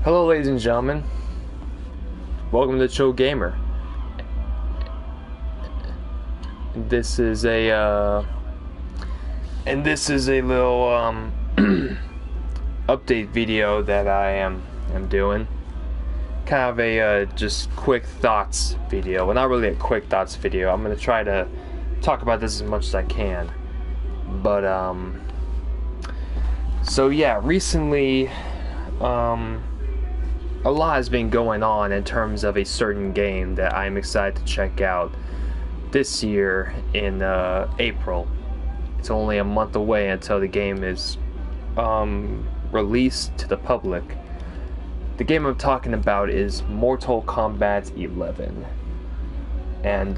Hello, ladies and gentlemen. Welcome to Chill Gamer. This is a little update video that I am doing. Kind of a just quick thoughts video. Well, not really a quick thoughts video. I'm gonna try to talk about this as much as I can. But so yeah, recently a lot has been going on in terms of a certain game that I'm excited to check out this year in April. It's only a month away until the game is released to the public. The game I'm talking about is Mortal Kombat 11. And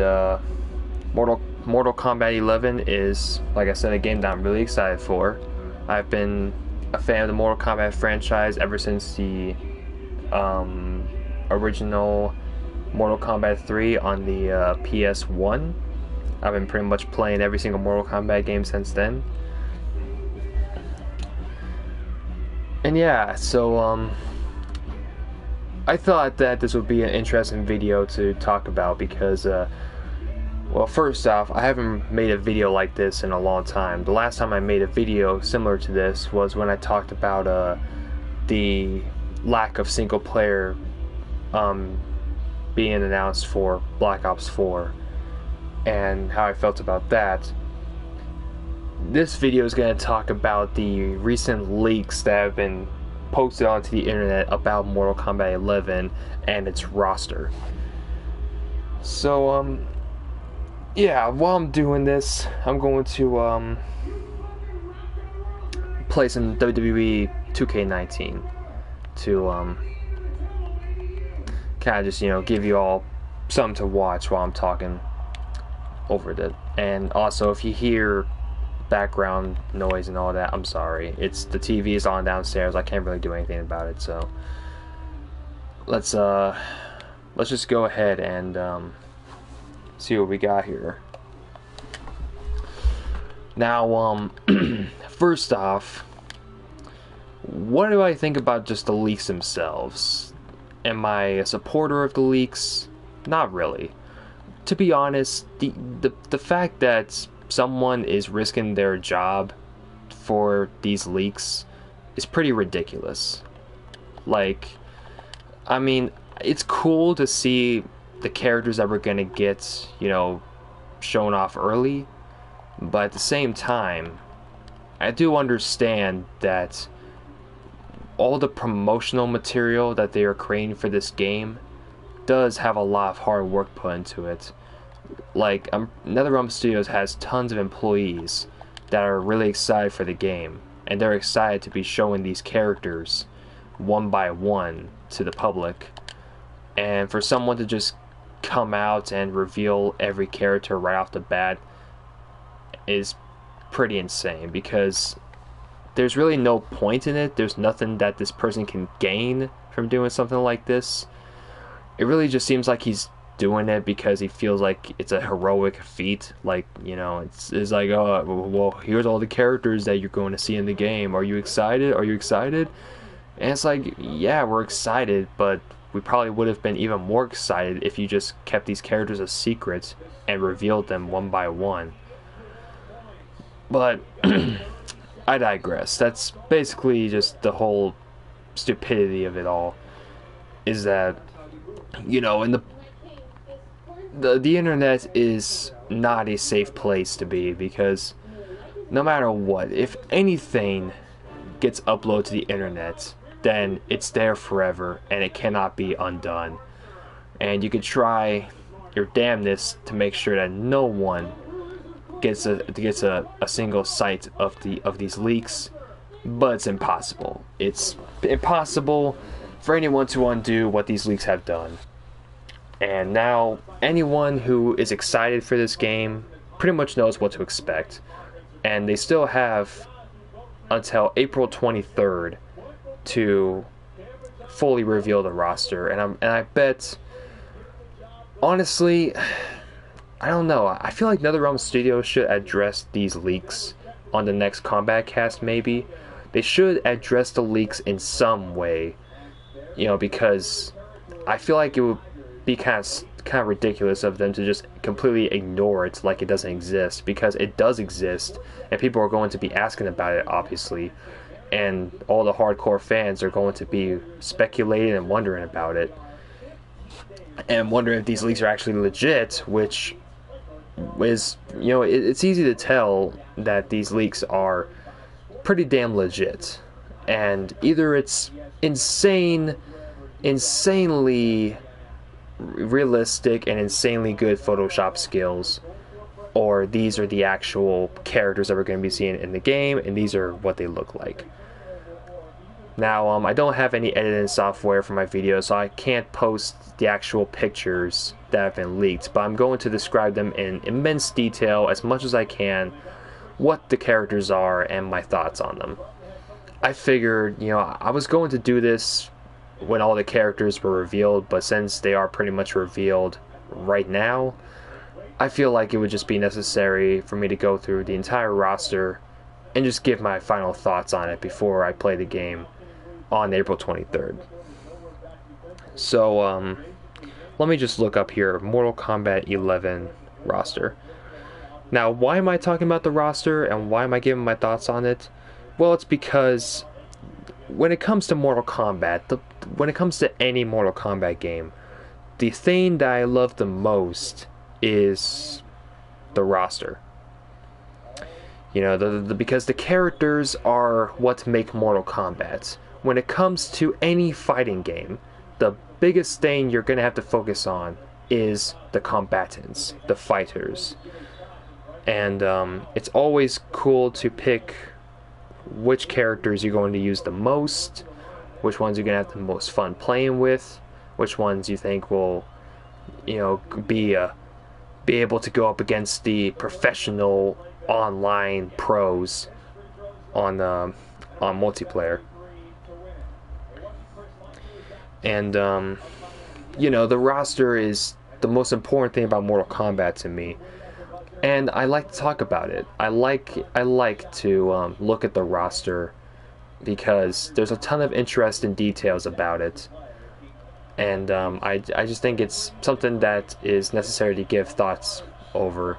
Mortal Kombat 11 is, like I said, a game that I'm really excited for. I've been a fan of the Mortal Kombat franchise ever since the original Mortal Kombat 3 on the PS1. I've been pretty much playing every single Mortal Kombat game since then. And yeah, so I thought that this would be an interesting video to talk about because well, first off, I haven't made a video like this in a long time. The last time I made a video similar to this was when I talked about the lack of single player being announced for Black Ops 4 and how I felt about that. This video is going to talk about the recent leaks that have been posted onto the internet about Mortal Kombat 11 and its roster. So yeah, while I'm doing this, I'm going to play some WWE 2K19 to kind of just, give you all something to watch while I'm talking over it. And also, if you hear background noise and all that, I'm sorry. It's the TV is on downstairs. I can't really do anything about it. So let's just go ahead and see what we got here. Now, first off, what do I think about just the leaks themselves? Am I a supporter of the leaks? Not really. To be honest, the fact that someone is risking their job for these leaks is pretty ridiculous. Like, I mean, it's cool to see the characters that we're gonna get, shown off early, but at the same time, I do understand that all the promotional material that they are creating for this game does have a lot of hard work put into it. Like, NetherRealm Studios has tons of employees that are really excited for the game, and they're excited to be showing these characters one by one to the public. And for someone to just come out and reveal every character right off the bat is pretty insane, because there's really no point in it. There's nothing that this person can gain from doing something like this. It really just seems like he's doing it because he feels like it's a heroic feat. Like, it's like, oh, well, here's all the characters that you're going to see in the game. Are you excited? Are you excited? And it's like, yeah, we're excited, but we probably would have been even more excited if you just kept these characters a secret and revealed them one by one. But I digress. That's basically just the whole stupidity of it all. Is that, in the internet is not a safe place to be, because no matter what, if anything gets uploaded to the internet, then it's there forever and it cannot be undone. And you could try your damnedest to make sure that no one gets a single sight of these leaks, but it's impossible. It's impossible for anyone to undo what these leaks have done. And now anyone who is excited for this game pretty much knows what to expect, and they still have until April 23rd to fully reveal the roster. And I bet, honestly, I don't know. I feel like NetherRealm Studios should address these leaks on the next Kombat cast, maybe. They should address the leaks in some way. You know, because I feel like it would be kind of ridiculous of them to just completely ignore it like it doesn't exist, because it does exist and people are going to be asking about it, obviously, and all the hardcore fans are going to be speculating and wondering about it and wondering if these leaks are actually legit, which is, you know, it's easy to tell that these leaks are pretty damn legit, and either it's insanely realistic and insanely good Photoshop skills, or these are the actual characters that we're going to be seeing in the game, and these are what they look like. Now, I don't have any editing software for my videos, so I can't post the actual pictures that have been leaked, but I'm going to describe them in immense detail, as much as I can, what the characters are and my thoughts on them. I figured, you know, I was going to do this when all the characters were revealed, but since they are pretty much revealed right now, I feel like it would just be necessary for me to go through the entire roster and just give my final thoughts on it before I play the game on April 23rd. So, let me just look up here, Mortal Kombat 11 roster. Now, why am I talking about the roster and why am I giving my thoughts on it? Well, it's because when it comes to Mortal Kombat, when it comes to any Mortal Kombat game, the thing that I love the most is the roster. You know, because the characters are what make Mortal Kombat. When it comes to any fighting game, the biggest thing you're going to have to focus on is the combatants, the fighters. And it's always cool to pick which characters you're going to use the most, which ones you're going to have the most fun playing with, which ones you think will, you know, be able to go up against the professional online pros on multiplayer. And you know, the roster is the most important thing about Mortal Kombat to me, and I like to talk about it. I like to look at the roster because there's a ton of interesting details about it, and I just think it's something that is necessary to give thoughts over,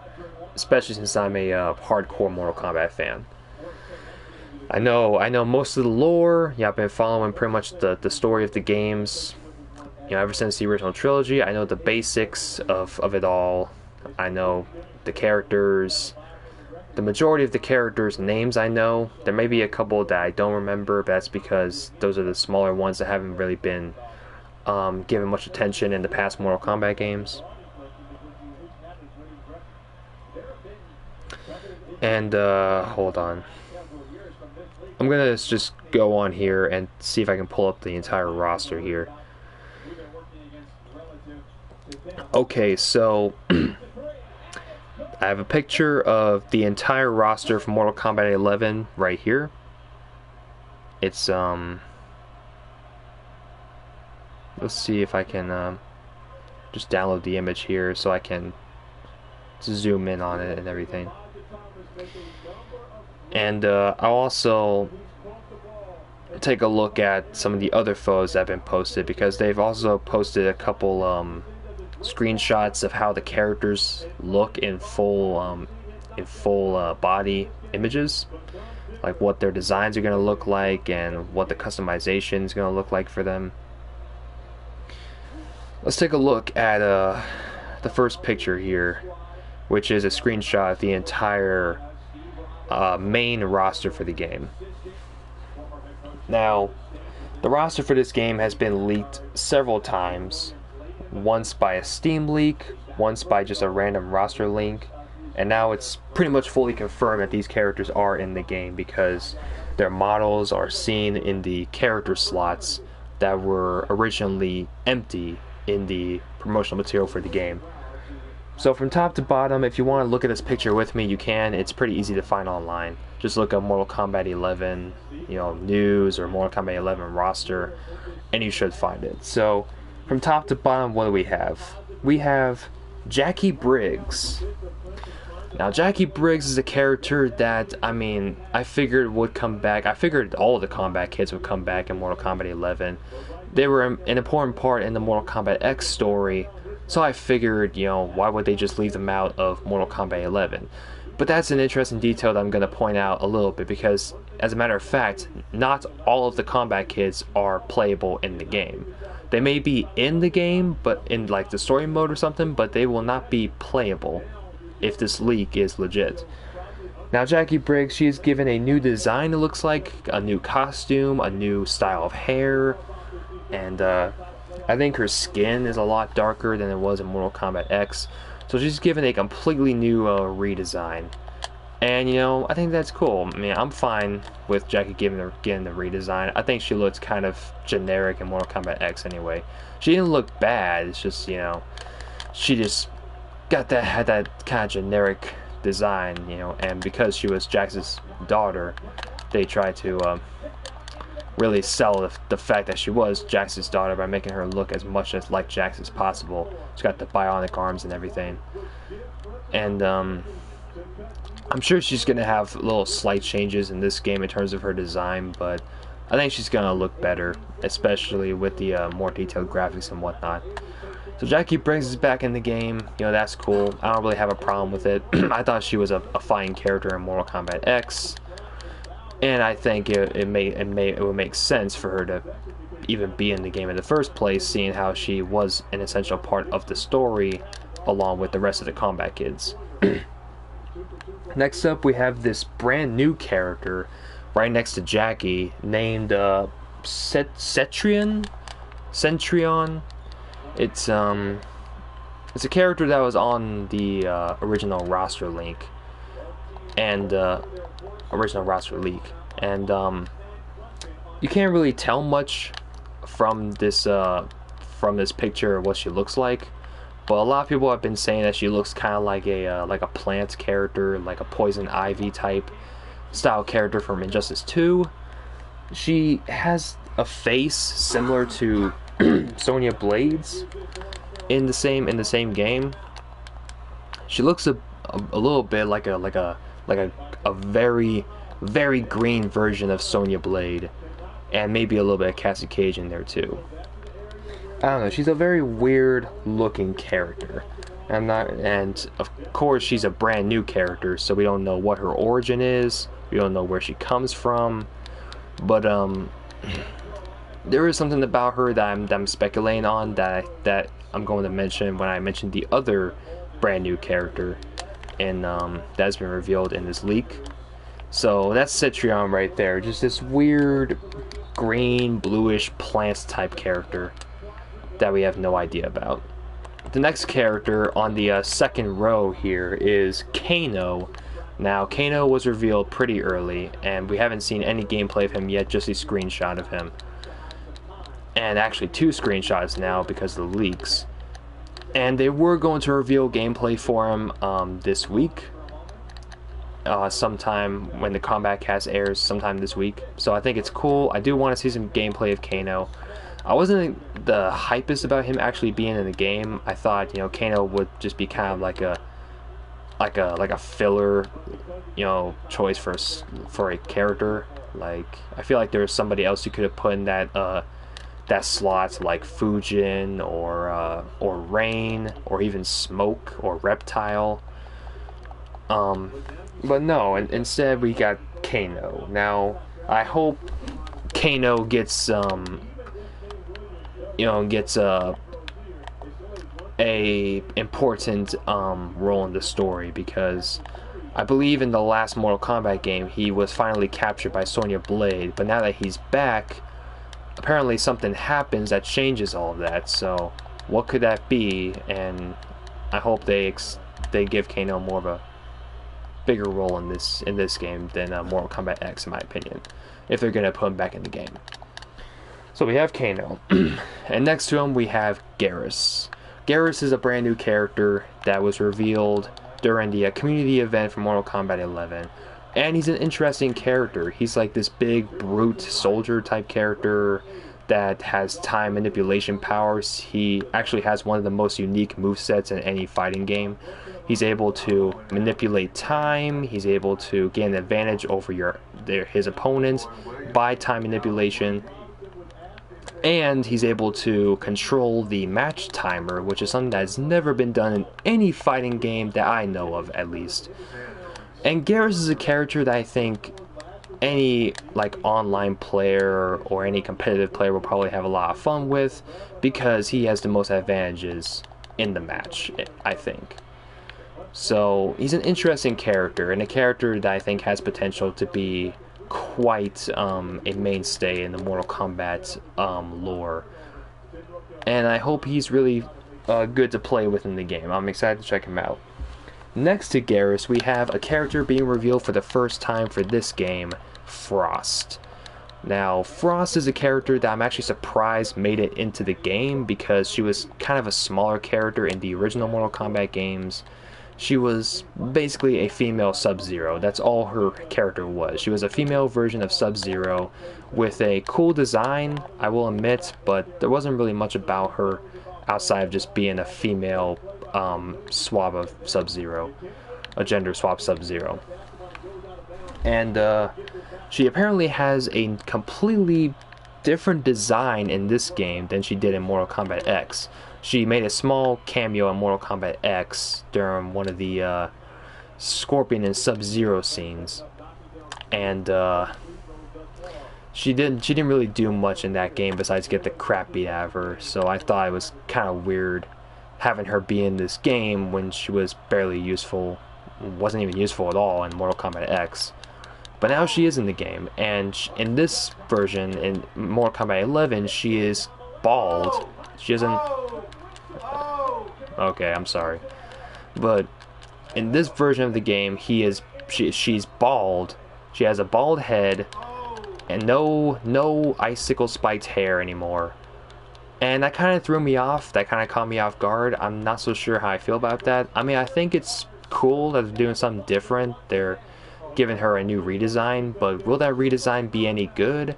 especially since I'm a hardcore Mortal Kombat fan. I know most of the lore. Yeah, I've been following pretty much the story of the games, you know, ever since the original trilogy. I know the basics of it all. I know the characters. The majority of the characters' names I know. There may be a couple that I don't remember, but that's because those are the smaller ones that haven't really been given much attention in the past Mortal Kombat games. And hold on. I'm gonna just go on here and see if I can pull up the entire roster here. Okay, so I have a picture of the entire roster from Mortal Kombat 11 right here. It's let's see if I can just download the image here so I can zoom in on it and everything. And I'll also take a look at some of the other photos that have been posted, because they've also posted a couple screenshots of how the characters look in full body images, like what their designs are going to look like and what the customization is going to look like for them. Let's take a look at the first picture here, which is a screenshot of the entire main roster for the game. Now, the roster for this game has been leaked several times, once by a Steam leak, once by just a random roster link, and now it's pretty much fully confirmed that these characters are in the game because their models are seen in the character slots that were originally empty in the promotional material for the game. So from top to bottom, if you want to look at this picture with me, you can. It's pretty easy to find online. Just look up Mortal Kombat 11, you know, news, or Mortal Kombat 11 roster, and you should find it. So from top to bottom, what do we have? We have Jackie Briggs. Now, Jackie Briggs is a character that, I mean, I figured would come back. I figured all of the Kombat kids would come back in Mortal Kombat 11. they were an important part in the Mortal Kombat X story, so I figured, why would they just leave them out of Mortal Kombat 11? But that's an interesting detail that I'm going to point out a little bit, because as a matter of fact, not all of the Kombat kids are playable in the game. They may be in the game, but in like the story mode or something, but they will not be playable if this leak is legit. Now Jackie Briggs, she is given a new design, it looks like, a new costume, a new style of hair, and I think her skin is a lot darker than it was in Mortal Kombat X. So she's given a completely new redesign. And, I think that's cool. I mean, I'm fine with Jackie getting the redesign. I think she looks kind of generic in Mortal Kombat X anyway. She didn't look bad. It's just, she just had that kind of generic design, and because she was Jax's daughter, they tried to really sell the fact that she was Jax's daughter by making her look as much as like Jax as possible. She's got the bionic arms and everything. And I'm sure she's going to have little slight changes in this game in terms of her design, but I think she's going to look better, especially with the more detailed graphics and whatnot. So Jackie Briggs is back in the game. That's cool. I don't really have a problem with it. I thought she was a fine character in Mortal Kombat X. And I think it would make sense for her to even be in the game in the first place, seeing how she was an essential part of the story along with the rest of the Kombat kids. Next up, we have this brand new character right next to Jackie named Cetrion. It's a character that was on the original roster link and original roster leak, and you can't really tell much from this picture of what she looks like, but a lot of people have been saying that she looks kind of like a plant character, like a Poison Ivy type style character from Injustice 2. She has a face similar to Sonya Blade's in the same game. She looks a little bit like a very, very green version of Sonya Blade, and maybe a little bit of Cassie Cage in there too. I don't know, she's a very weird looking character. And of course she's a brand new character, so we don't know what her origin is, we don't know where she comes from, but there is something about her that I'm speculating on that I'm going to mention when I mention the other brand new character and that's been revealed in this leak. So that's Cetrion right there, just this weird green bluish plants type character that we have no idea about. The next character on the second row here is Kano. Now Kano was revealed pretty early and we haven't seen any gameplay of him yet, just a screenshot of him, and actually 2 screenshots now because of the leaks. And they were going to reveal gameplay for him this week, sometime when the Kombat Cast airs, sometime this week. So I think it's cool. I do want to see some gameplay of Kano. I wasn't the hypest about him actually being in the game. I thought, Kano would just be kind of like a filler, choice for a character. Like, I feel like there's somebody else you could have put in that slot, like Fujin or Rain or even Smoke or Reptile. But no, instead we got Kano. Now I hope Kano gets a important role in the story, because I believe in the last Mortal Kombat game he was finally captured by Sonya Blade, but now that he's back, apparently something happens that changes all of that. So what could that be? And I hope they give Kano more of a bigger role in this game than Mortal Kombat X, in my opinion, if they're gonna put him back in the game. So we have Kano, and next to him we have Garrus. Garrus is a brand new character that was revealed during the community event for Mortal Kombat 11. And he's an interesting character. He's like this big brute soldier type character that has time manipulation powers. He actually has one of the most unique movesets in any fighting game. He's able to manipulate time. He's able to gain an advantage over his opponent by time manipulation. And he's able to control the match timer, which is something that's never been done in any fighting game that I know of, at least. And Garrus is a character that I think any like online player or any competitive player will probably have a lot of fun with, because he has the most advantages in the match, I think. So he's an interesting character, and a character that I think has potential to be quite a mainstay in the Mortal Kombat lore. And I hope he's really good to play with in the game. I'm excited to check him out. Next to Garrus, we have a character being revealed for the first time for this game, Frost. Now, Frost is a character that I'm actually surprised made it into the game, because she was kind of a smaller character in the original Mortal Kombat games. She was basically a female Sub-Zero. That's all her character was. She was a female version of Sub-Zero with a cool design, I will admit, but there wasn't really much about her outside of just being a female swap of Sub-Zero, a gender swap Sub-Zero. And she apparently has a completely different design in this game than she did in Mortal Kombat X. She made a small cameo in Mortal Kombat X during one of the Scorpion and Sub-Zero scenes, and she didn't really do much in that game besides get the crap beat out of her. So I thought it was kind of weird having her be in this game when she was barely useful, wasn't even useful at all in Mortal Kombat X. But now she is in the game, and in this version, in Mortal Kombat 11, she is bald. She doesn't. Okay, I'm sorry, but in this version of the game, she's bald. She has a bald head and no icicle spiked hair anymore. And that kind of threw me off. That kind of caught me off guard. I'm not so sure how I feel about that. I mean, I think it's cool that they're doing something different. They're giving her a new redesign, but will that redesign be any good?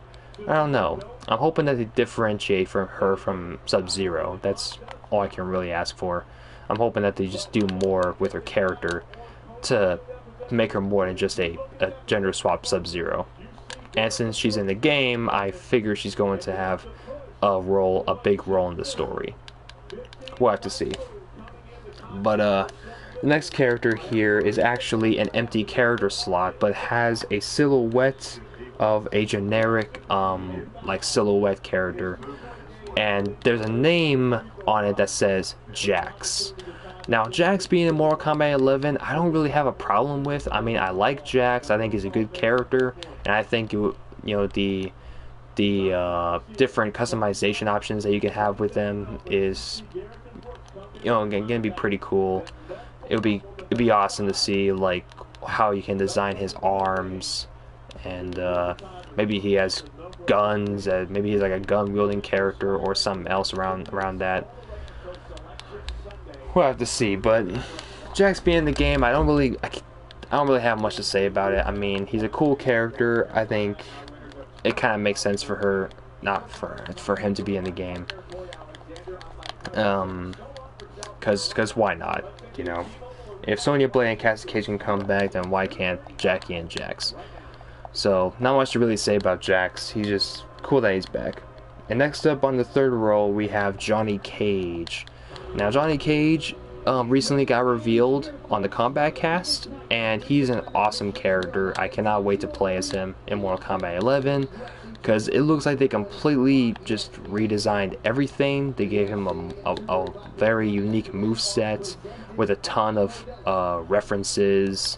I don't know. I'm hoping that they differentiate from her from Sub-Zero. That's all I can really ask for. I'm hoping that they just do more with her character to make her more than just a gender swap Sub-Zero. And since she's in the game, I figure she's going to have a big role in the story. We'll have to see. But the next character here is actually an empty character slot, but has a silhouette of a generic like silhouette character, and there's a name on it that says Jax. Now, Jax being in Mortal Kombat 11, I don't really have a problem with. I mean, I like Jax. I think he's a good character, and I think the different customization options that you can have with them is gonna be pretty cool. It'd be awesome to see like how you can design his arms, and maybe he has guns. Maybe he's like a gun wielding character or something else around that. We'll have to see. But Jax being in the game, I don't really have much to say about it. I mean, he's a cool character. I think it kind of makes sense for her, not for him to be in the game. Cause why not? If Sonya Blade and Cassie Cage can come back, then why can't Jackie and Jax? So not much to really say about Jax. He's just cool that he's back. And next up on the third row, we have Johnny Cage. Now, Johnny Cage recently got revealed on the Kombat cast, and he's an awesome character. I cannot wait to play as him in Mortal Kombat 11, because it looks like they completely just redesigned everything. They gave him a very unique moveset with a ton of references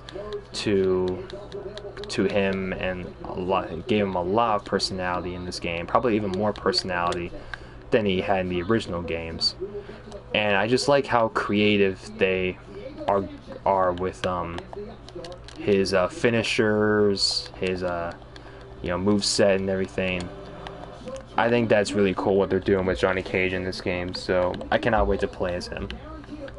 to him, and gave him a lot of personality in this game, probably even more personality than he had in the original games. And I just like how creative they are with his finishers, his moveset and everything. I think that's really cool what they're doing with Johnny Cage in this game, so I cannot wait to play as him.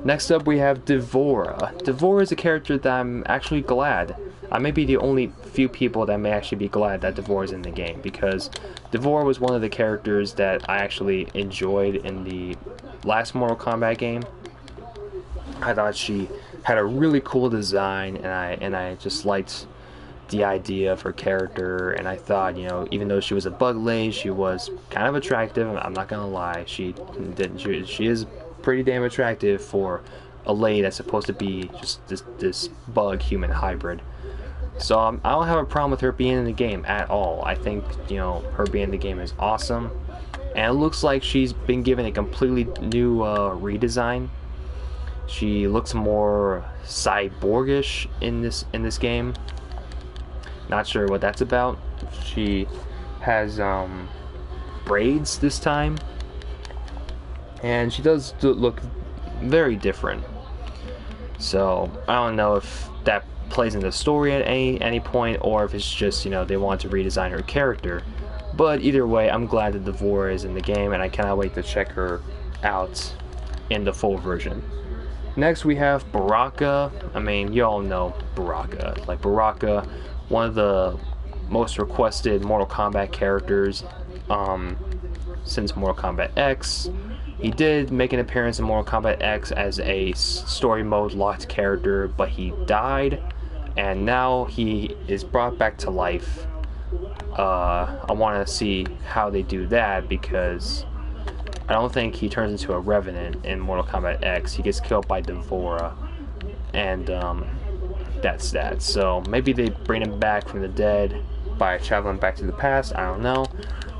Next up, we have D'Vorah. D'Vorah is a character that I'm actually glad. I may be the only few people that may actually be glad that D'Vorah is in the game, because D'Vorah was one of the characters that I actually enjoyed in the last Mortal Kombat game. I thought she had a really cool design, and I just liked the idea of her character, and I thought, you know, even though she was a bug lady, she was kind of attractive. I'm not gonna lie, she is pretty damn attractive for a lady that's supposed to be just this bug human hybrid. So I don't have a problem with her being in the game at all. I think, you know, her being in the game is awesome, and it looks like she's been given a completely new redesign. She looks more cyborgish in this game. Not sure what that's about. She has braids this time, and she does look very different. So I don't know if that plays in the story at any point, or if it's just, you know, they want to redesign her character. But either way, I'm glad that Devora is in the game, and I cannot wait to check her out in the full version. Next we have Baraka. I mean, you all know Baraka. Like, Baraka, one of the most requested Mortal Kombat characters since Mortal Kombat X. He did make an appearance in Mortal Kombat X as a story mode locked character, but he died, and now he is brought back to life. I want to see how they do that, because I don't think he turns into a Revenant in Mortal Kombat X. He gets killed by Devora, and that's that. So maybe they bring him back from the dead by traveling back to the past. I don't know.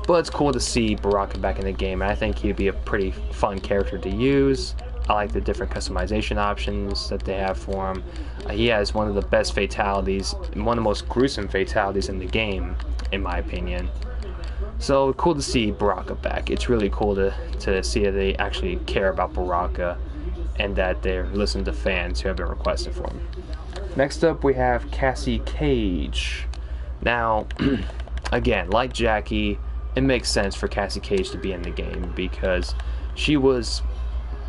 But it's cool to see Baraka back in the game, and I think he'd be a pretty fun character to use. I like the different customization options that they have for him. He has one of the best fatalities, one of the most gruesome fatalities in the game, in my opinion. So cool to see Baraka back. It's really cool to see that they actually care about Baraka, and that they're listening to fans who have been requesting for him. Next up we have Cassie Cage. Now, again, like Jackie, it makes sense for Cassie Cage to be in the game, because she was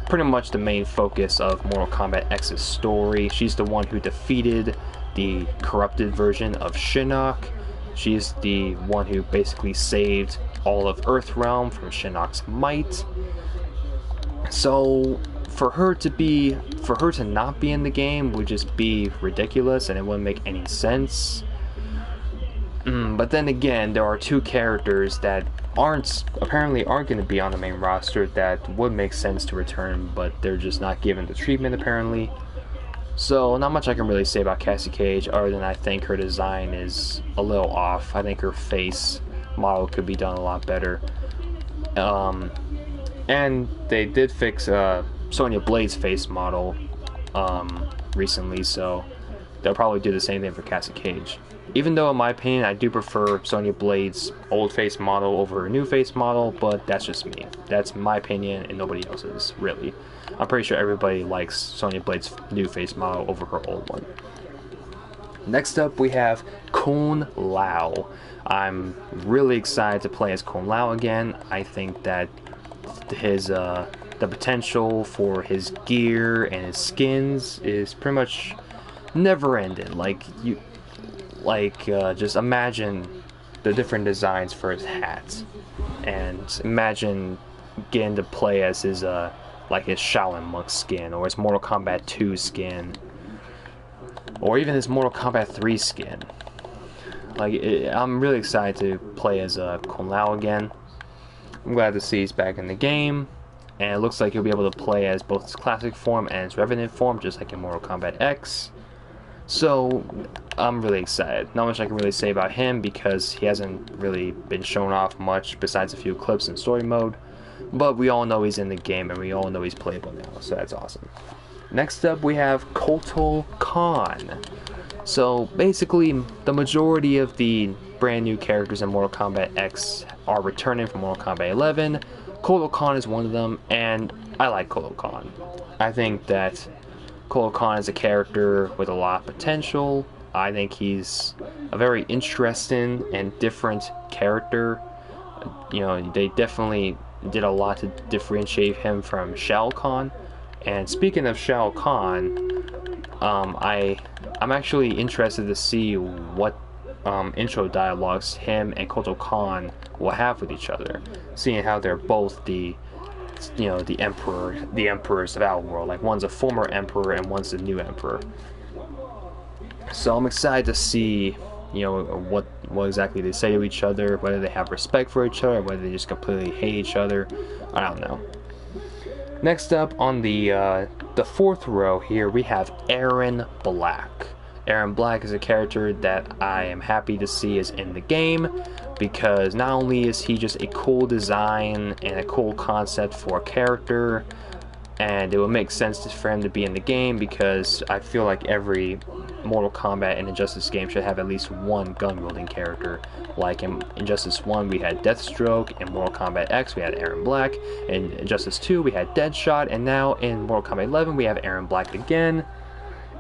pretty much the main focus of Mortal Kombat X's story. She's the one who defeated the corrupted version of Shinnok. She's the one who basically saved all of Earthrealm from Shinnok's might. So for her to not be in the game would just be ridiculous, and it wouldn't make any sense. But then again, there are two characters that apparently aren't going to be on the main roster that would make sense to return, but they're just not given the treatment apparently. So not much I can really say about Cassie Cage, other than I think her design is a little off. I think her face model could be done a lot better. And they did fix Sonya Blade's face model recently, so they'll probably do the same thing for Cassie Cage. Even though, in my opinion, I do prefer Sonya Blade's old face model over her new face model, but that's just me. That's my opinion and nobody else's, really. I'm pretty sure everybody likes Sonya Blade's new face model over her old one. Next up, we have Kung Lao. I'm really excited to play as Kung Lao again. I think that the potential for his gear and his skins is pretty much never ended. Just imagine the different designs for his hat, and imagine getting to play as his his Shaolin Monk skin, or his Mortal Kombat 2 skin, or even his Mortal Kombat 3 skin. I'm really excited to play as Kung Lao again. I'm glad to see he's back in the game, and it looks like he'll be able to play as both his classic form and his Revenant form, just like in Mortal Kombat X. So I'm really excited. Not much I can really say about him, because he hasn't really been shown off much besides a few clips in story mode. But we all know he's in the game, and we all know he's playable now, so that's awesome. Next up we have Kotal Kahn. So basically, the majority of the brand new characters in Mortal Kombat X are returning from Mortal Kombat 11. Kotal Kahn is one of them, and I like Kotal Kahn. I think that Kotal Kahn is a character with a lot of potential. I think he's a very interesting and different character. You know, they definitely did a lot to differentiate him from Shao Kahn. And speaking of Shao Kahn, I'm actually interested to see what intro dialogues him and Kotal Kahn will have with each other, seeing how they're both the emperors of our world. Like, one's a former emperor and one's the new emperor. So I'm excited to see you know, what exactly they say to each other, whether they have respect for each other, whether they just completely hate each other. I don't know. Next up on the fourth row here, we have Aaron Black. Aaron Black is a character that I am happy to see is in the game, because not only is he just a cool design and a cool concept for a character, and it would make sense for him to be in the game, because I feel like every Mortal Kombat and Injustice game should have at least one gun-wielding character. Like in Injustice 1 we had Deathstroke, in Mortal Kombat X we had Aaron Black, in Injustice 2 we had Deadshot, and now in Mortal Kombat 11 we have Aaron Black again.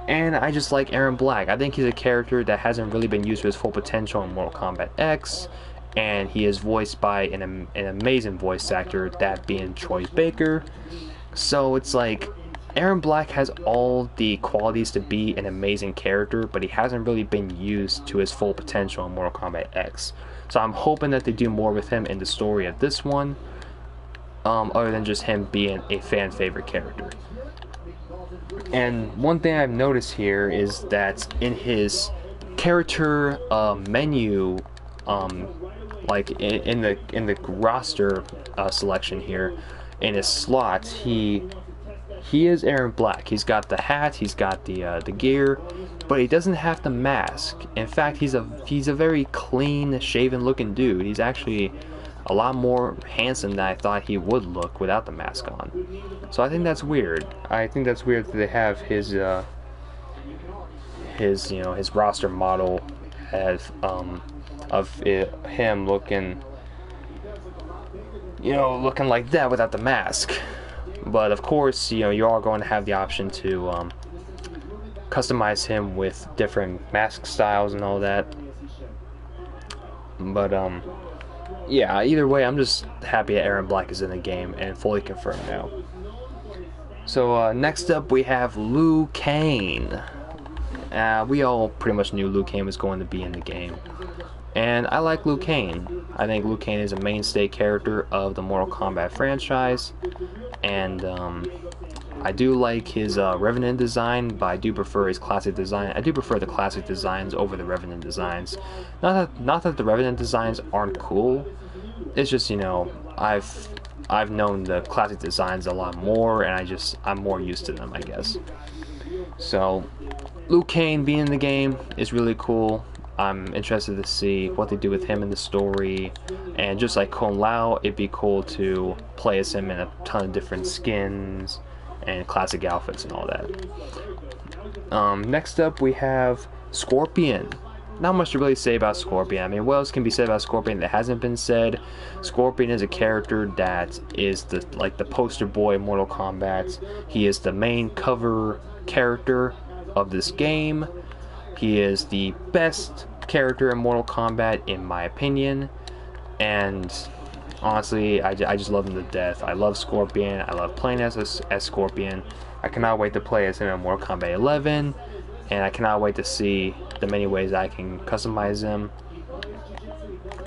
And I just like Aaron Black. I think he's a character that hasn't really been used to his full potential in Mortal Kombat X, and he is voiced by an amazing voice actor, that being Troy Baker. So it's like, Aaron Black has all the qualities to be an amazing character, but he hasn't really been used to his full potential in Mortal Kombat X. So I'm hoping that they do more with him in the story of this one, other than just him being a fan favorite character. And one thing I've noticed here is that in his character menu, like in the roster selection here, in his slots, he is Aaron Black. He's got the hat, he's got the gear, but he doesn't have the mask. In fact, he's a very clean shaven looking dude. He's actually a lot more handsome than I thought he would look without the mask on. So I think that's weird. I think that's weird that they have his roster model as him looking, looking like that without the mask. But of course, you are going to have the option to customize him with different mask styles and all that. But yeah, either way, I'm just happy that Aaron Black is in the game and fully confirmed now. So next up we have Liu Kang. We all pretty much knew Liu Kang was going to be in the game, and I like Liu Kang. I think Liu Kang is a mainstay character of the Mortal Kombat franchise, and I do like his Revenant design, but I do prefer his classic design. I do prefer the classic designs over the Revenant designs. Not that the Revenant designs aren't cool. It's just, I've known the classic designs a lot more, and I'm more used to them, I guess. So Liu Kang being in the game is really cool. I'm interested to see what they do with him in the story, and just like Kung Lao, it'd be cool to play as him in a ton of different skins and classic outfits and all that. Next up we have Scorpion. Not much to really say about Scorpion. I mean, what else can be said about Scorpion that hasn't been said? Scorpion is a character that is the poster boy of Mortal Kombat. He is the main cover character of this game. He is the best character in Mortal Kombat in my opinion, and honestly, I just love him to death. I love Scorpion. I love playing as Scorpion. I cannot wait to play as him in Mortal Kombat 11, and I cannot wait to see the many ways I can customize him.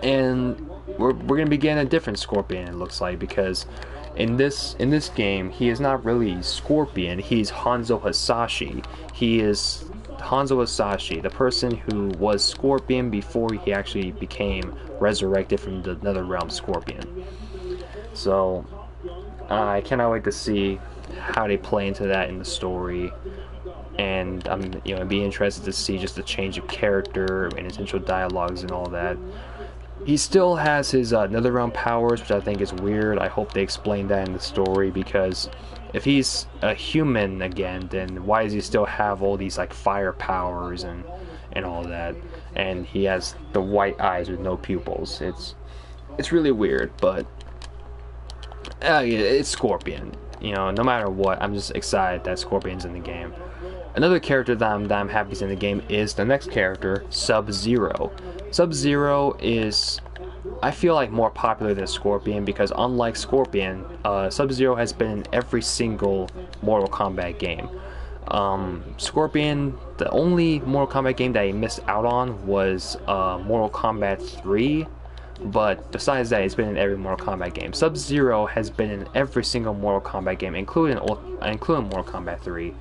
And we're gonna be getting a different Scorpion, it looks like, because in this game he is not really Scorpion. He's Hanzo Hasashi. He is Hanzo Hasashi, the person who was Scorpion before he actually became resurrected from the NetherRealm Scorpion. So I cannot wait to see how they play into that in the story, and I'm be interested to see just the change of character and essential dialogues and all that. He still has his NetherRealm powers, which I think is weird. I hope they explain that in the story, because if he's a human again, then why does he still have all these fire powers and all that? And he has the white eyes with no pupils. It's really weird, but it's Scorpion. No matter what, I'm just excited that Scorpion's in the game. Another character that I'm happy is in the game is the next character, Sub-Zero. Sub-Zero is, I feel like, more popular than Scorpion, because unlike Scorpion, Sub-Zero has been in every single Mortal Kombat game. Scorpion, the only Mortal Kombat game that he missed out on was Mortal Kombat 3, but besides that, he's been in every Mortal Kombat game. Sub-Zero has been in every single Mortal Kombat game, including Mortal Kombat 3.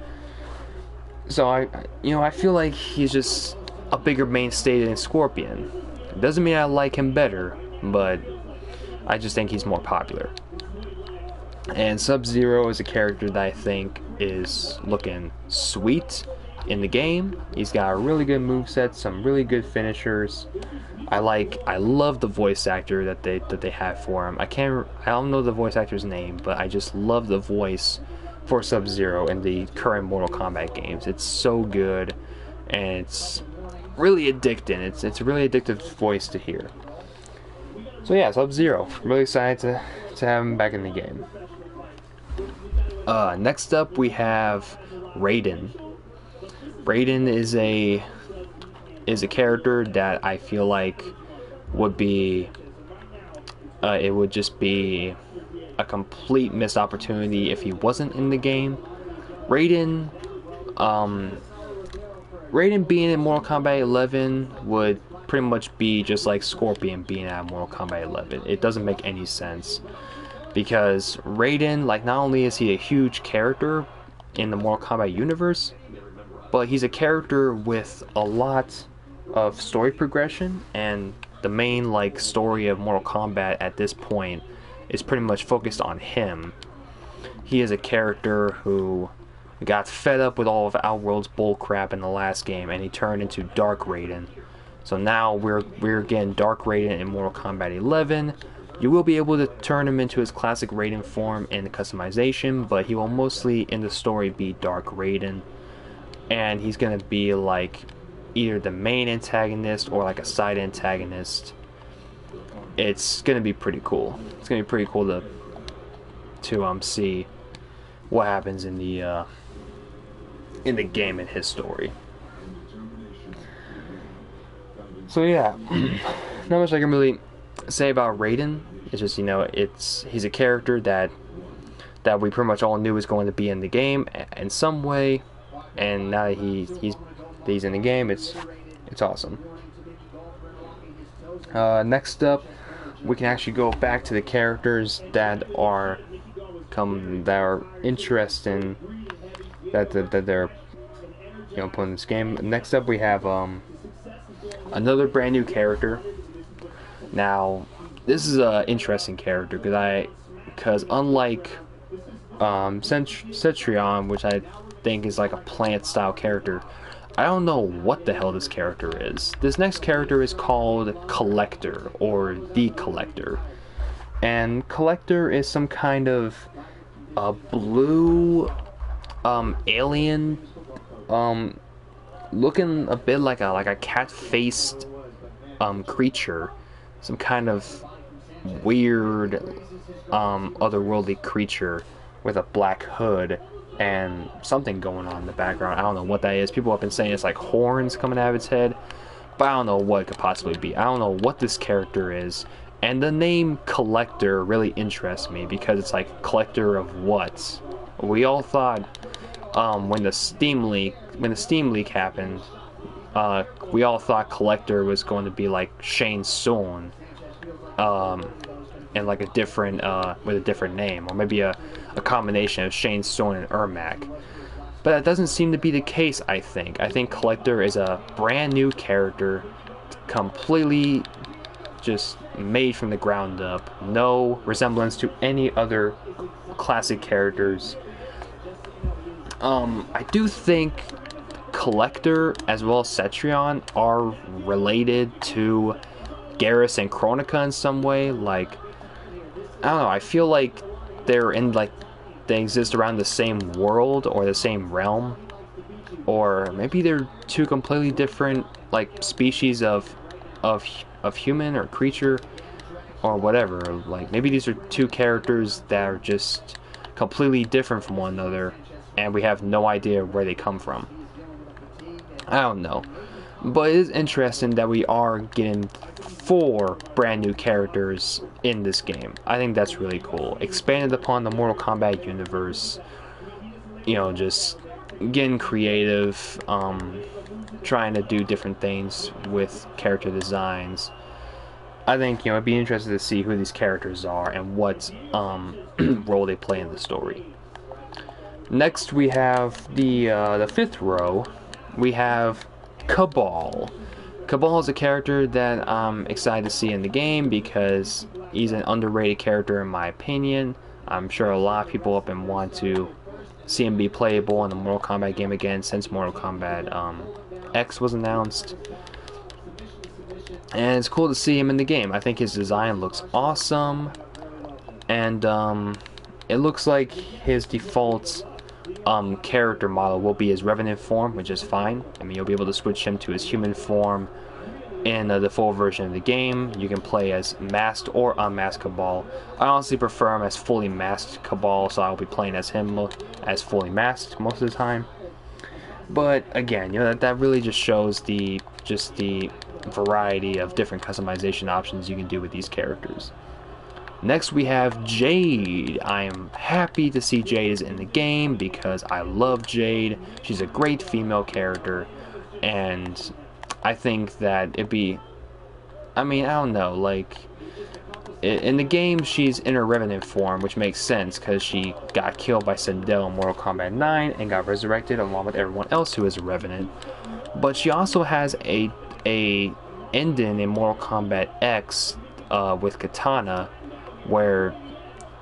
So I feel like he's just a bigger mainstay than Scorpion. Doesn't mean I like him better, but I just think he's more popular. And Sub-Zero is a character that I think is looking sweet in the game. He's got a really good moveset, some really good finishers. I love the voice actor that they have for him. I don't know the voice actor's name, but I just love the voice for Sub-Zero in the current Mortal Kombat games. It's so good, and it's really addicting. It's a really addictive voice to hear. So yeah, Sub-Zero. Really excited to have him back in the game. Next up we have Raiden. Raiden is a character that I feel like would be it would just be a complete missed opportunity if he wasn't in the game. Raiden being in Mortal Kombat 11 would pretty much be just like Scorpion being at Mortal Kombat 11. It doesn't make any sense, because Raiden, like, not only is he a huge character in the Mortal Kombat universe, but he's a character with a lot of story progression, and the main, like, story of Mortal Kombat at this point is pretty much focused on him. He is a character who got fed up with all of Outworld's bullcrap in the last game, and he turned into Dark Raiden. So now we're getting Dark Raiden in Mortal Kombat 11. You will be able to turn him into his classic Raiden form in the customization, but he will mostly in the story be Dark Raiden, and he's gonna be like either the main antagonist or like a side antagonist. It's gonna be pretty cool. It's gonna be pretty cool to see what happens in the game and his story. So yeah, not much I can really say about Raiden. It's just, you know, he's a character that we pretty much all knew was going to be in the game in some way, and now that he's in the game, it's awesome. Next up, we can actually go back to the characters that are interesting, that they're, you know, put in this game. Next up, we have another brand new character. Now, this is an interesting character because unlike Cetrion, which I think is like a plant style character, I don't know what the hell this character is. This next character is called Collector, or the Collector. And Collector is some kind of blue alien, looking a bit like a cat-faced creature. Some kind of weird otherworldly creature with a black hood and something going on in the background. I don't know what that is. People have been saying it's like horns coming out of its head, but I don't know what it could possibly be. I don't know what this character is, and the name Collector really interests me because it's like, collector of what? We all thought when the Steam leak happened, we all thought Collector was going to be like Shane Sohn, and like a different with a different name, or maybe a combination of Shane Sohn and Ermac. But that doesn't seem to be the case. I think Collector is a brand new character, completely just made from the ground up. No resemblance to any other classic characters. I do think Collector as well as Cetrion are related to Garrus and Chronica in some way. Like, I don't know, I feel like they exist around the same world or the same realm, or maybe they're two completely different like species of human or creature or whatever. Like, maybe these are two characters that are just completely different from one another, and we have no idea where they come from. I don't know, but it is interesting that we are getting 4 brand new characters in this game. I think that's really cool. Expanded upon the Mortal Kombat universe, you know, just getting creative, trying to do different things with character designs. I think, you know, it'd be interesting to see who these characters are and what role they play in the story. Next, we have the 5th row. We have Cabal. Cabal is a character that I'm excited to see in the game because he's an underrated character in my opinion. I'm sure a lot of people have been want to see him be playable in the Mortal Kombat game again since Mortal Kombat X was announced. And it's cool to see him in the game. I think his design looks awesome. And it looks like his default character model will be his Revenant form, which is fine. I mean, you'll be able to switch him to his human form in the full version of the game. You can play as masked or unmasked Cabal. I honestly prefer him as fully masked Cabal, so I'll be playing as him as fully masked most of the time. But again, you know, that really just shows the variety of different customization options you can do with these characters. Next we have Jade. I am happy to see Jade is in the game because I love Jade. She's a great female character, and I think that it'd be, I mean, I don't know, like, in the game she's in her Revenant form, which makes sense because she got killed by Sindel in Mortal Kombat 9 and got resurrected along with everyone else who is a Revenant. But she also has a ending in Mortal Kombat X with Katana, where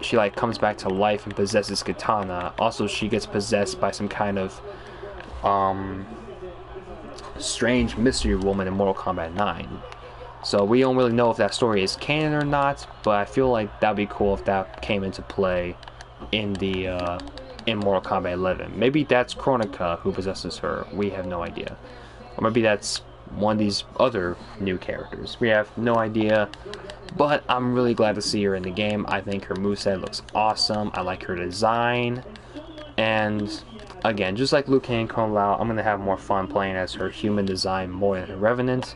she like comes back to life and possesses Katana. Also, she gets possessed by some kind of strange mystery woman in Mortal Kombat 9. So we don't really know if that story is canon or not, but I feel like that'd be cool if that came into play in the in Mortal Kombat 11. Maybe that's Kronika who possesses her. We have no idea. Or maybe that's one of these other new characters. We have no idea. But I'm really glad to see her in the game. I think her moveset looks awesome. I like her design. And again, just like Liu Kang and Kung Lao, I'm going to have more fun playing as her human design more than her Revenant.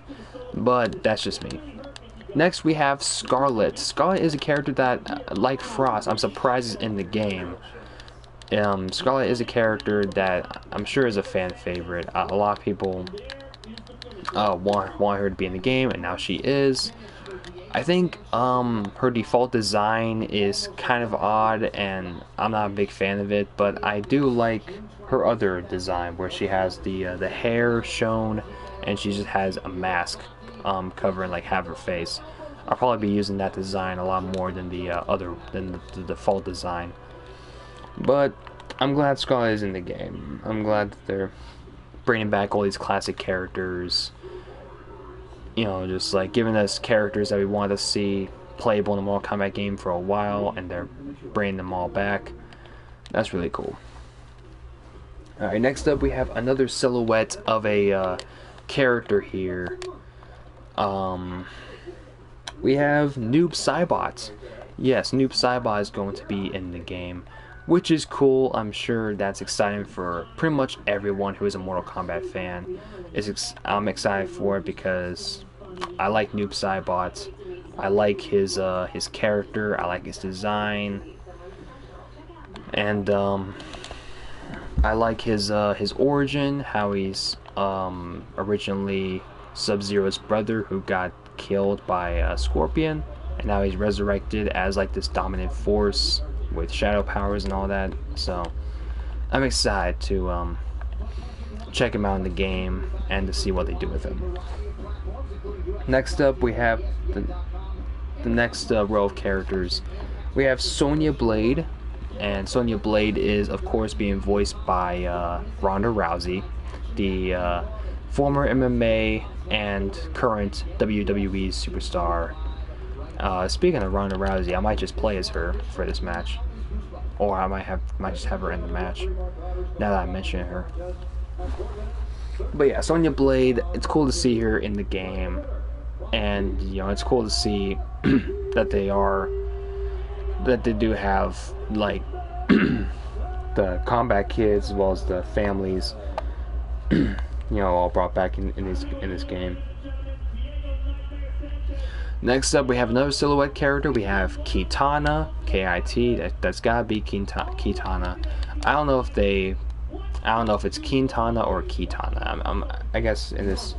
But that's just me. Next we have Scarlet. Scarlet is a character that, like Frost, I'm surprised is in the game. Scarlet is a character that I'm sure is a fan favorite. A lot of people want her to be in the game, and now she is. I think her default design is kind of odd, and I'm not a big fan of it, but I do like her other design where she has the hair shown and she just has a mask covering like half her face. I'll probably be using that design a lot more than the default design. But I'm glad Scarlet is in the game. I'm glad that they're bringing back all these classic characters. You know, just like giving us characters that we want to see playable in the Mortal Kombat game for a while, and they're bringing them all back. That's really cool. Alright, next up we have another silhouette of a character here. We have Noob Saibot. Yes, Noob Saibot is going to be in the game, which is cool. I'm sure that's exciting for pretty much everyone who is a Mortal Kombat fan. I'm excited for it because I like Noob Saibot. I like his character. I like his design, and I like his origin. How he's originally Sub-Zero's brother who got killed by Scorpion, and now he's resurrected as like this dominant force with shadow powers and all that. So I'm excited to check him out in the game and to see what they do with him. Next up we have the next row of characters. We have Sonya Blade, and Sonya Blade is of course being voiced by Ronda Rousey, the former MMA and current WWE superstar. Speaking of Ronda Rousey, I might just play as her for this match, or I might just have her in the match. Now that I mention her, but yeah, Sonya Blade. It's cool to see her in the game, and you know, it's cool to see that they do have like the combat kids as well as the families, you know, all brought back in this game. Next up, we have another silhouette character. We have Kitana, K-I-T. That's gotta be Kitana. I don't know if it's Quintana or Kitana. I guess in this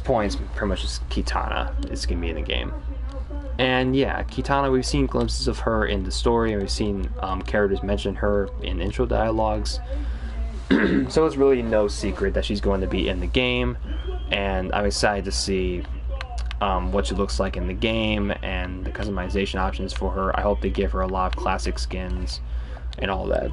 point, it's pretty much just Kitana. It's gonna be in the game. And yeah, Kitana, we've seen glimpses of her in the story, and we've seen characters mention her in intro dialogues. So it's really no secret that she's going to be in the game, and I'm excited to see what she looks like in the game and the customization options for her. I hope they give her a lot of classic skins and all that.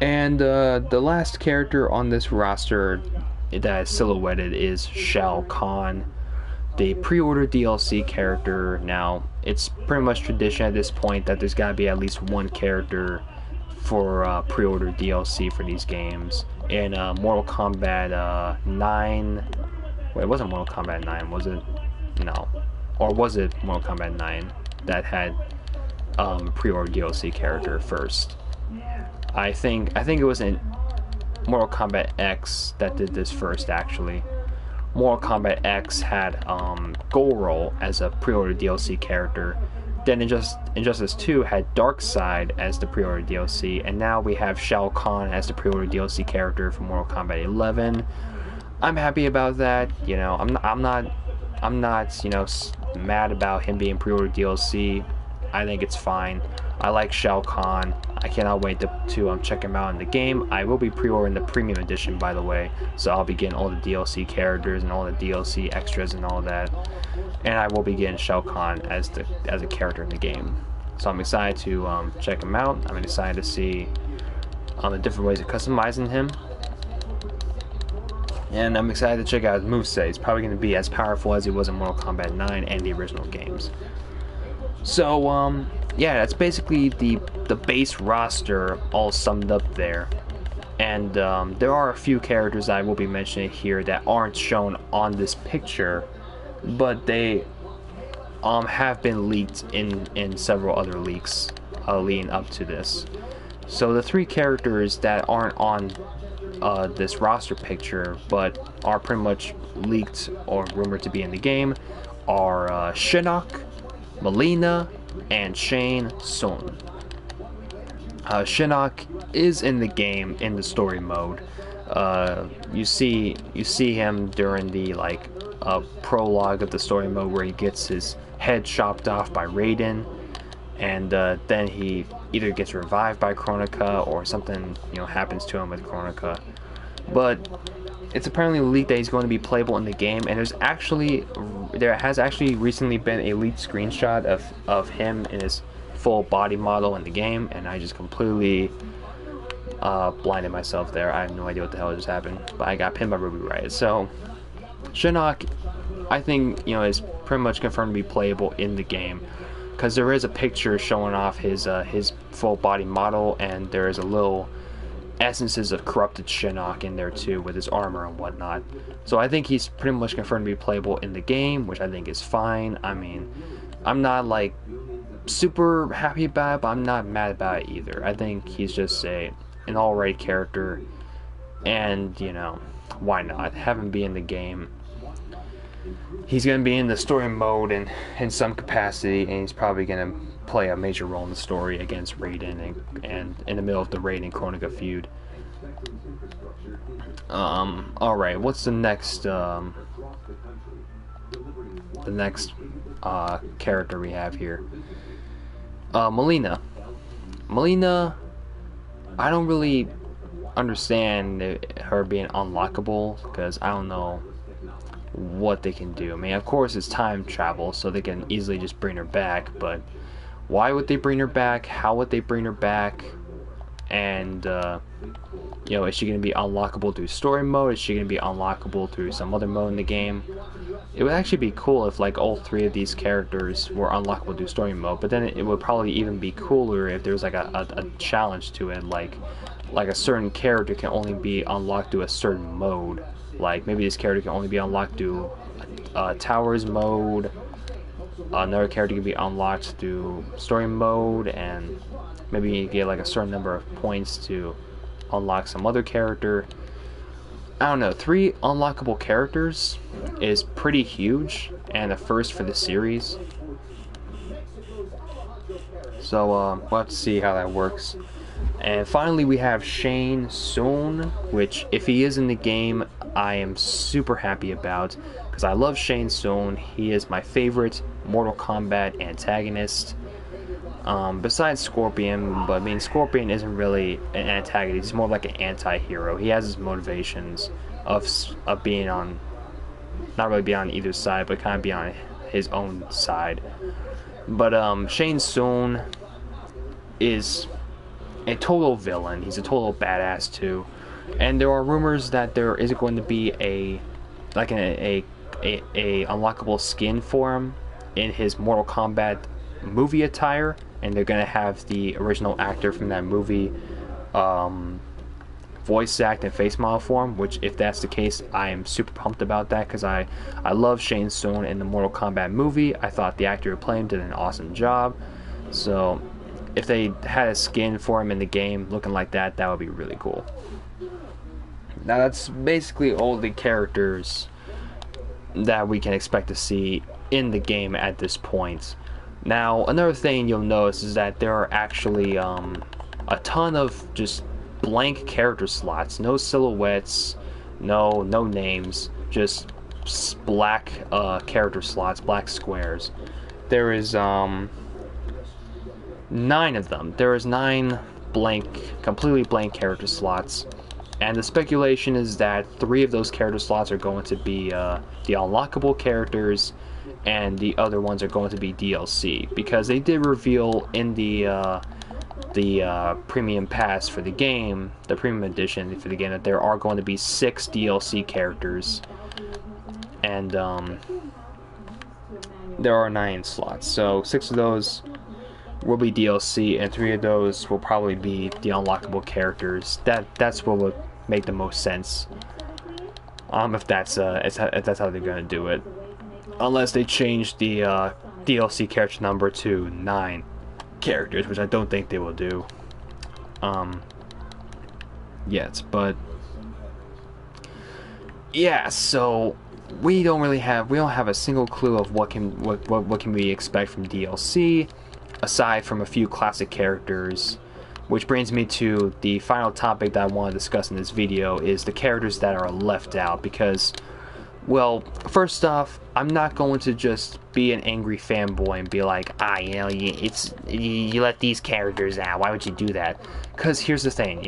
And the last character on this roster that is silhouetted is Shao Kahn, the pre-order DLC character. Now, it's pretty much tradition at this point that there's got to be at least one character for pre-order DLC for these games. In Mortal Kombat 9... Wait, it wasn't Mortal Kombat 9, was it? No. Or was it Mortal Kombat 9 that had pre-order DLC character first? I think it was in Mortal Kombat X that did this first, actually. Mortal Kombat X had Goro as a pre-order DLC character. Then Injustice 2 had Darkseid as the pre-order DLC, and now we have Shao Kahn as the pre-order DLC character for Mortal Kombat 11. I'm happy about that. You know, I'm not you know, mad about him being pre-order DLC. I think it's fine. I like Shao Kahn. I cannot wait to check him out in the game. I will be pre-ordering the premium edition, by the way, so I'll be getting all the DLC characters and all the DLC extras and all that, and I will be getting Shao Kahn as a character in the game. So I'm excited to check him out. I'm excited to see the different ways of customizing him, and I'm excited to check out his moveset. He's probably going to be as powerful as he was in Mortal Kombat 9 and the original games. So yeah, that's basically the base roster all summed up there. And there are a few characters I will be mentioning here that aren't shown on this picture, but they have been leaked in several other leaks leading up to this. So the three characters that aren't on this roster picture but are pretty much leaked or rumored to be in the game are Shinnok, Mileena, and Shang Tsung. Shinnok is in the game in the story mode. You see him during the prologue of the story mode where he gets his head chopped off by Raiden, and then he either gets revived by Kronika or something, you know, happens to him with Kronika. But it's apparently leaked that he's going to be playable in the game, and there has actually recently been a leaked screenshot of him in his full body model in the game, and I just completely blinded myself there. I have no idea what the hell just happened, but I got pinned by Ruby Riot. So Shinnok, I think, you know, is pretty much confirmed to be playable in the game, because there is a picture showing off his full body model, and there is a little essences of corrupted Shinnok in there too with his armor and whatnot. So I think he's pretty much confirmed to be playable in the game, which I think is fine. I mean, I'm not like super happy about it, but I'm not mad about it either. I think he's just an alright character, and you know, why not have him be in the game? He's going to be in the story mode in some capacity, and he's probably going to play a major role in the story against Raiden and in the middle of the Raiden Kronika feud. Alright, what's the next character we have here? Mileena. Mileena, I don't really understand her being unlockable, because I don't know what they can do. I mean, of course it's time travel, so they can easily just bring her back, but why would they bring her back? How would they bring her back? And you know, is she going to be unlockable through story mode? Is she going to be unlockable through some other mode in the game? It would actually be cool if like all three of these characters were unlockable through story mode, but then it would probably even be cooler if there was like a challenge to it, like a certain character can only be unlocked through a certain mode. Like maybe this character can only be unlocked through Towers mode, another character can be unlocked through story mode, and maybe you get like a certain number of points to unlock some other character. I don't know, 3 unlockable characters is pretty huge, and a first for the series. So we'll have to see how that works. And finally we have Shang Tsung, which if he is in the game, I am super happy about, because I love Shang Tsung. He is my favorite Mortal Kombat antagonist. besides Scorpion, but I mean, Scorpion isn't really an antagonist. He's more like an anti-hero. He has his motivations of being on, not really being on either side, but kind of be on his own side. But Shang Tsung is a total villain. He's a total badass too. And there are rumors that there is going to be a unlockable skin for him in his Mortal Kombat movie attire, and they're gonna have the original actor from that movie voice act and face model for him, which, if that's the case, I am super pumped about that, because I love Shang Tsung in the Mortal Kombat movie. I thought the actor who played him did an awesome job. So if they had a skin for him in the game looking like that, that would be really cool. Now that's basically all the characters that we can expect to see in the game at this point. Now, another thing you'll notice is that there are actually a ton of just blank character slots. No silhouettes, no names, just black character slots, black squares. There is 9 of them. There is 9 completely blank character slots. And the speculation is that 3 of those character slots are going to be the unlockable characters, and the other ones are going to be DLC, because they did reveal in the premium pass for the game, the premium edition for the game, that there are going to be 6 DLC characters, and there are 9 slots. So 6 of those will be DLC, and 3 of those will probably be the unlockable characters. That's what would make the most sense. If that's how they're gonna do it, unless they change the DLC character number to 9 characters, which I don't think they will do yet. But yeah, so we don't have a single clue of what can we expect from DLC, aside from a few classic characters. Which brings me to the final topic that I want to discuss in this video, is the characters that are left out. Because, well, first off, I'm not going to just be an angry fanboy and be like, you let these characters out, why would you do that? Because here's the thing,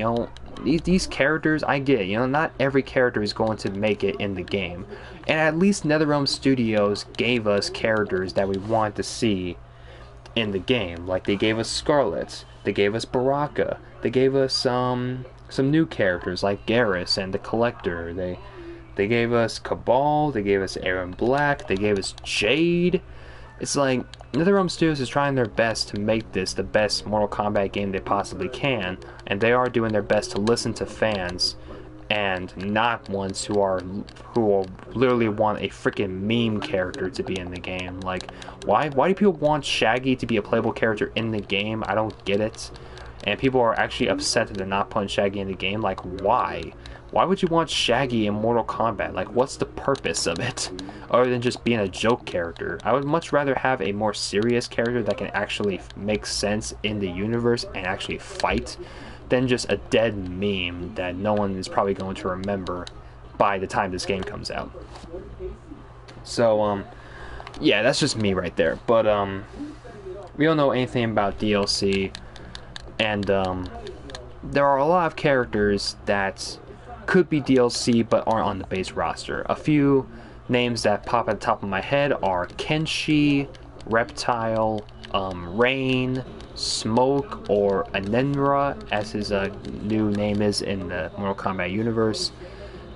these characters, I get it, not every character is going to make it in the game. And at least NetherRealm Studios gave us characters that we wanted to see in the game. Like, they gave us Scarlet, they gave us Baraka, they gave us some new characters like Garrus and the Collector, they gave us Cabal, they gave us Aaron Black, they gave us Jade. It's like, NetherRealm Studios is trying their best to make this the best Mortal Kombat game they possibly can, and they are doing their best to listen to fans, and not ones who will literally want a freaking meme character to be in the game. Like, why do people want Shaggy to be a playable character in the game? I don't get it. And people are actually upset that they're not putting Shaggy in the game. Like, why? Why would you want Shaggy in Mortal Kombat? Like, what's the purpose of it? Other than just being a joke character. I would much rather have a more serious character that can actually make sense in the universe and actually fight, than just a dead meme that no one is probably going to remember by the time this game comes out. So, yeah, that's just me right there. But, we don't know anything about DLC, and, there are a lot of characters that could be DLC but aren't on the base roster. A few names that pop at the top of my head are Kenshi, Reptile, Rain, Smoke, or Anenra, as his new name is in the Mortal Kombat universe.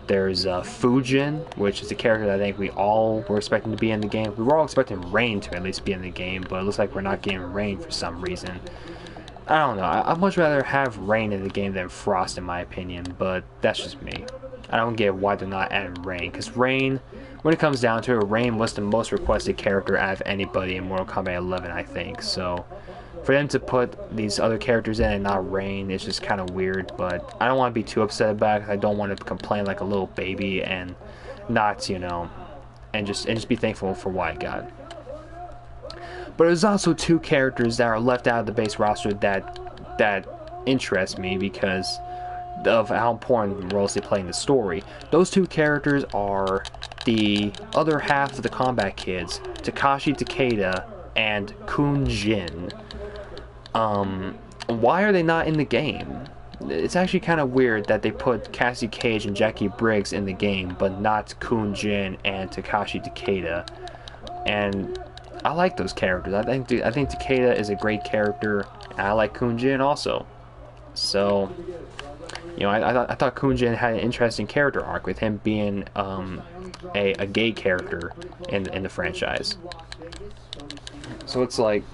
There's Fujin, which is a character that I think we all were expecting to be in the game. We were all expecting Rain to at least be in the game, but it looks like we're not getting Rain for some reason. I don't know. I'd much rather have Rain in the game than Frost, in my opinion, but that's just me. I don't get why they're not adding Rain, because Rain, when it comes down to it, Rain was the most requested character out of anybody in Mortal Kombat 11, I think. So for them to put these other characters in and not Rain, it's just kind of weird. But I don't want to be too upset about it, because I don't want to complain like a little baby and not, and just be thankful for what I got. But there's also 2 characters that are left out of the base roster that interest me because of how important roles they play in the story. Those 2 characters are the other half of the Kombat Kids, Takashi Takeda and Kun Jin. Why are they not in the game? It's actually kind of weird that they put Cassie Cage and Jackie Briggs in the game, but not Kun Jin and Takashi Takeda. And I like those characters. I think Takeda is a great character, and I like Kun Jin also. So, you know, I thought Kun Jin had an interesting character arc with him being a gay character in the franchise. So it's like,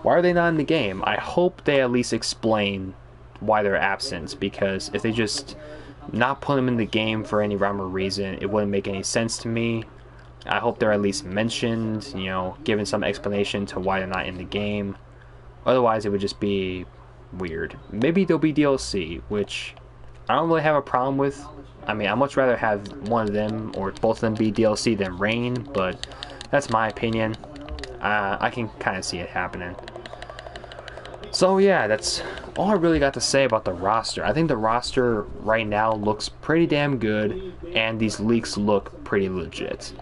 why are they not in the game? I hope they at least explain why they're absent, because if they just not put them in the game for any rhyme or reason, it wouldn't make any sense to me. I hope they're at least mentioned, you know, given some explanation to why they're not in the game. Otherwise, it would just be weird. Maybe there'll be DLC, which I don't really have a problem with. I mean, I'd much rather have one of them or both of them be DLC than Rain, but that's my opinion. I can kind of see it happening. So yeah, that's all I really got to say about the roster. I think the roster right now looks pretty damn good, and these leaks look pretty legit.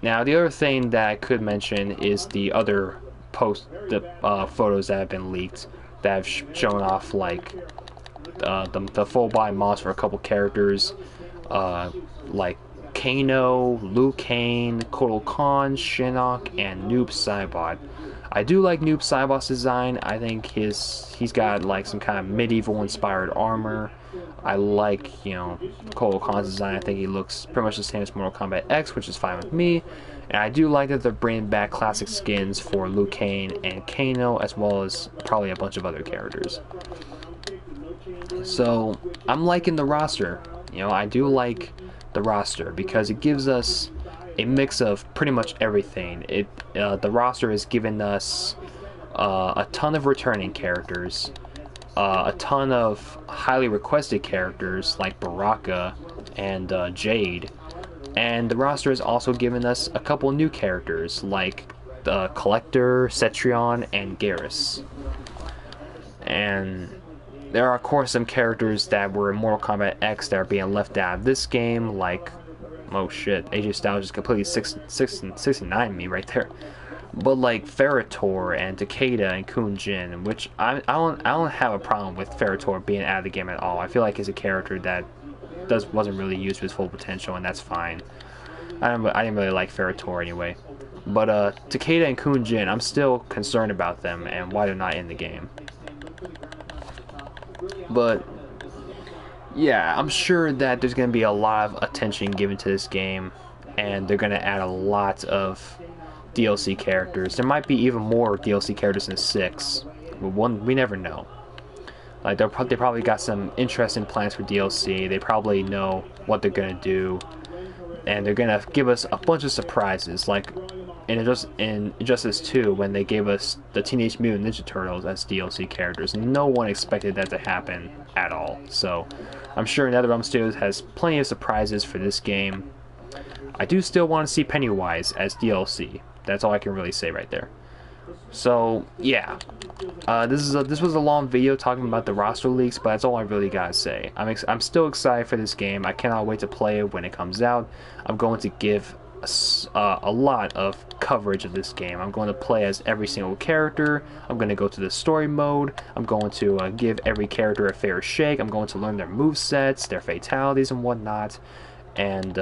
Now, the other thing that I could mention is the other photos that have been leaked that have shown off, like the full body models for a couple characters, like Kano, Liu Kang, Kotal Khan, Shinnok, and Noob Saibot. I do like Noob Saibot's design. I think he's got like some kind of medieval inspired armor. I like, you know, Kotal Khan's design. I think he looks pretty much the same as Mortal Kombat X, which is fine with me. And I do like that they're bringing back classic skins for Liu Kang and Kano, as well as probably a bunch of other characters. So I'm liking the roster. You know, I do like the roster because it gives us a mix of pretty much everything. The roster has given us a ton of returning characters, a ton of highly requested characters like Baraka and Jade, and the roster has also given us a couple new characters like the Collector, Cetrion, and Garrus. And there are of course some characters that were in Mortal Kombat X that are being left out of this game, like, oh shit, AJ Styles just completely 69 me right there. But like Ferritor and Takeda and Kun Jin, which I don't have a problem with Ferritor being out of the game at all. I feel like he's a character that wasn't really used to his full potential, and that's fine. I didn't really like Ferritor anyway. But Takeda and Kun Jin, I'm still concerned about them and why they're not in the game. But yeah, I'm sure that there's going to be a lot of attention given to this game, and they're going to add a lot of DLC characters. There might be even more DLC characters in 6. We never know. Like they probably got some interesting plans for DLC. They probably know what they're going to do, and they're going to give us a bunch of surprises, like in Injustice 2 when they gave us the Teenage Mutant Ninja Turtles as DLC characters. No one expected that to happen at all. So I'm sure NetherRealm Studios has plenty of surprises for this game. I do still want to see Pennywise as DLC. That's all I can really say right there. So yeah, this was a long video talking about the roster leaks, but that's all I really gotta say. I'm still excited for this game. I cannot wait to play it when it comes out. I'm going to give a lot of coverage of this game. I'm going to play as every single character. I'm going to go to the story mode. I'm going to give every character a fair shake. I'm going to learn their movesets, their fatalities and whatnot, and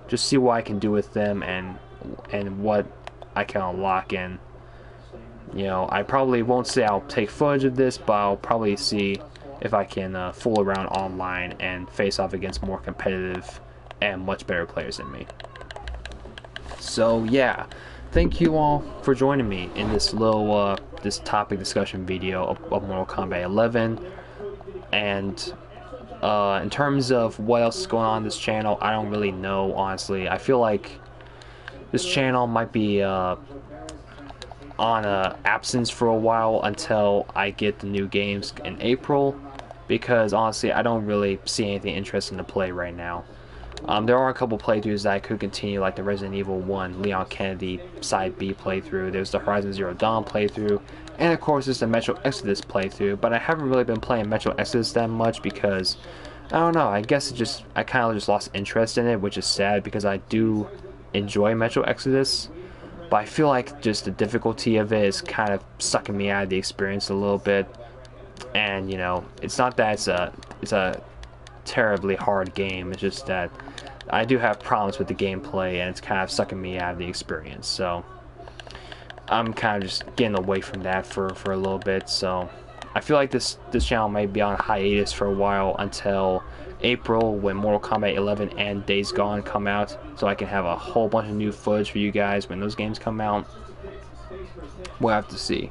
just see what I can do with them and what I can unlock in. You know, I probably won't say I'll take footage of this, but I'll probably see if I can fool around online and face off against more competitive and much better players than me. So yeah, thank you all for joining me in this little this topic discussion video of Mortal Kombat 11. And in terms of what else is going on this channel, I don't really know, honestly. I feel like this channel might be on absence for a while until I get the new games in April, because honestly I don't really see anything interesting to play right now. There are a couple playthroughs that I could continue, like the Resident Evil 1 Leon Kennedy Side B playthrough, there's the Horizon Zero Dawn playthrough, and of course there's the Metro Exodus playthrough, but I haven't really been playing Metro Exodus that much because, I don't know, I guess I kind of just lost interest in it, which is sad because I do enjoy Metro Exodus. but I feel like just the difficulty of it is kind of sucking me out of the experience a little bit. And you know, it's not that it's a terribly hard game. It's just that I do have problems with the gameplay, and it's kind of sucking me out of the experience. So I'm kind of just getting away from that for a little bit. So I feel like this channel might be on hiatus for a while until April, when Mortal Kombat 11 and Days Gone come out, so I can have a whole bunch of new footage for you guys when those games come out. We'll have to see.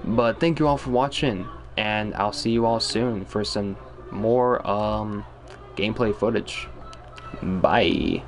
But thank you all for watching, and I'll see you all soon for some more gameplay footage. Bye.